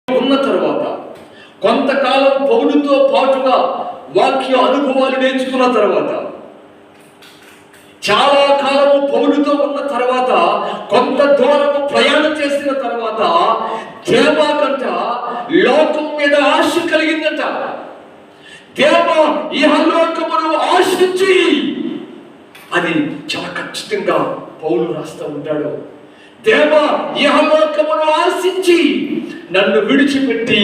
ఉన్న తర్వాత కొంతకాలం పౌలుతో పాటుగా వాక్య అనుభవాలు నేర్చుకున్న తర్వాత, చాలా కాలము పౌలుతో ఉన్న తర్వాత, కొంత దూరము ప్రయాణం చేసిన తర్వాత దేవాకంట లోకం మీద ఆశ కలిగిందంట. దేవా ఇహలోకమును ఆశించి అని చాలా ఖచ్చితంగా పౌలు రాస్తూ ఉంటాడు. దేవా ఇహలోకమును ఆశించి నన్ను విడిచిపెట్టి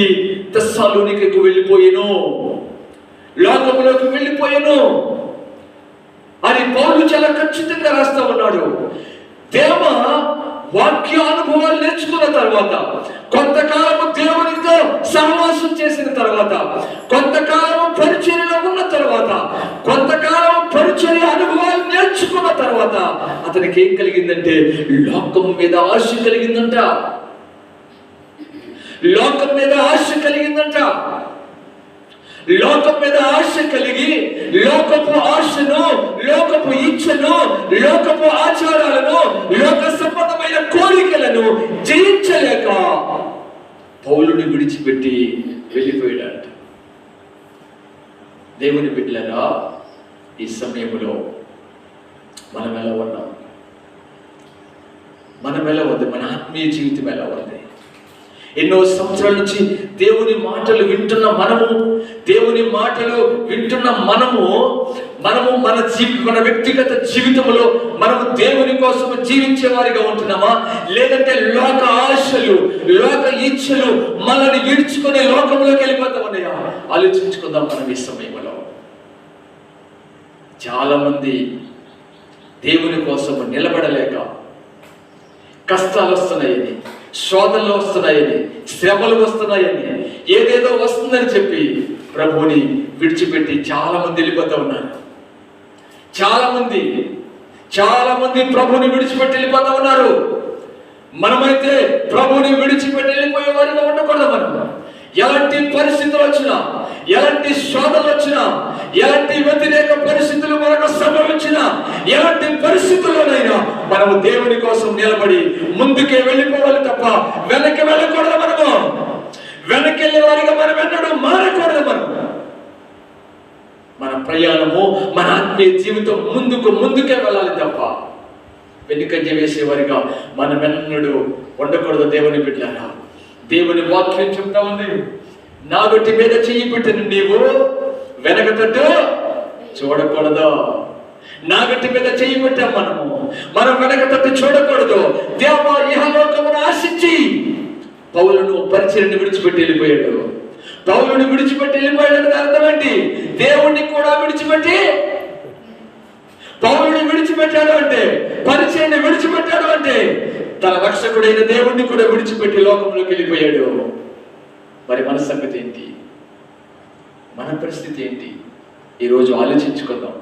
తెస్సలోనికకు వెళ్ళిపోయాను, లోకములోకి వెళ్ళిపోయాను అని పౌలు చాలా ఖచ్చితంగా రాస్తా ఉన్నాడు. దేవ వాక్య అనుభవాలు నేర్చుకున్న తర్వాత, కొంతకాలము దేవునితో సహవాసం చేసిన తర్వాత, కొంతకాలము పరిచర్యలో ఉన్న తర్వాత, కొంతకాలం పరిచర్య అనుభవాలు నేర్చుకున్న తర్వాత అతనికి ఏం కలిగిందంటే లోకం మీద ఆశ కలిగిందంట. లోకం మీద ఆశ కలిగిందంట. లోకం మీద ఆశ కలిగి లోకపు ఆశను, లోకపు ఇచ్చను, లోకపు ఆచారాలను, లోక సంబంధమైన కోరికలను జయించలేక పౌలుని విడిచిపెట్టి వెళ్ళిపోయాడంట. దేవుని బిడ్డలారా, ఈ సమయంలో మనం ఎలా ఉన్నాం? మనం ఎలా ఉంది? మన ఆత్మీయ జీవితం ఎలా ఉంది? ఎన్నో సంవత్సరాల నుంచి దేవుని మాటలు వింటున్న మనము, దేవుని మాటలు వింటున్న మనము మన వ్యక్తిగత జీవితంలో మనము దేవుని కోసం జీవించే వారిగా ఉంటున్నామా? లేదంటే లోక ఆశలు, లోక ఇచ్చలు మనల్ని విడుచుకునే లోకంలోకి వెళ్ళిపోతా ఉన్నాయా? ఆలోచించుకుందాం మనం ఈ సమయంలో. చాలా మంది దేవుని కోసం నిలబడలేక కష్టాలు వస్తున్నాయని, శోధనలు వస్తున్నాయని, శ్రమలు వస్తున్నాయని, ఏదేదో వస్తుందని చెప్పి ప్రభువుని విడిచిపెట్టి చాలా మంది వెళ్ళిపోతూ ఉన్నారు. చాలా మంది ప్రభువుని విడిచిపెట్టి వెళ్ళిపోతూ ఉన్నారు. మనమైతే ప్రభువుని విడిచిపెట్టి వెళ్ళిపోయే వారిగా ఉండకూడదు. మనం ఎలాంటి పరిస్థితులు వచ్చినా, ఎలాంటి శోధనలు వచ్చినా, ఎలాంటి వ్యతిరేక పరిస్థితులు మనకు సంభవించినా, ఎలాంటి పరిస్థితుల్లోనైనా మనము దేవుని కోసం నిలబడి ముందుకే వెళ్ళిపోవాలి తప్ప వెనక్కి వెళ్ళకూడదు. మనము వెనక్కి వెళ్ళే వారిగా మనం ఎన్నడూ మారకూడదు. మన ప్రయాణము, మన ఆత్మీయ జీవితం ముందుకే వెళ్ళాలి తప్ప వెనుకంజ వేసేవారిగా మనం ఎన్నడూ ఉండకూడదు. దేవుని బిడ్డలారా, దేవుని వాక్యం చెప్తా ఉంది, నాగొట్టి మీద చెయ్యి పెట్టిన నీవు వెనక తట్టు చూడకూడదు. నాగట్టి మీద చెయ్యి పెట్టాం మనం వెనక తట్టు చూడకూడదు. దేవా ఇహలోకమును ఆశించి పౌలును పరిచర్యను విడిచిపెట్టి వెళ్ళిపోయాడు. పౌలుని విడిచిపెట్టి వెళ్ళిపోయాడు అర్థం ఏంటి? దేవుణ్ణి కూడా విడిచిపెట్టి, పౌలుని విడిచిపెట్టాడు అంటే, పరిచర్యను విడిచిపెట్టాడు అంటే తన రక్షకుడైన దేవుణ్ణి కూడా విడిచిపెట్టి లోకంలోకి వెళ్ళిపోయాడు. మరి మన సంగతి ఏంటి? మన పరిస్థితి ఏంటి? ఈరోజు ఆలోచించుకుందాం.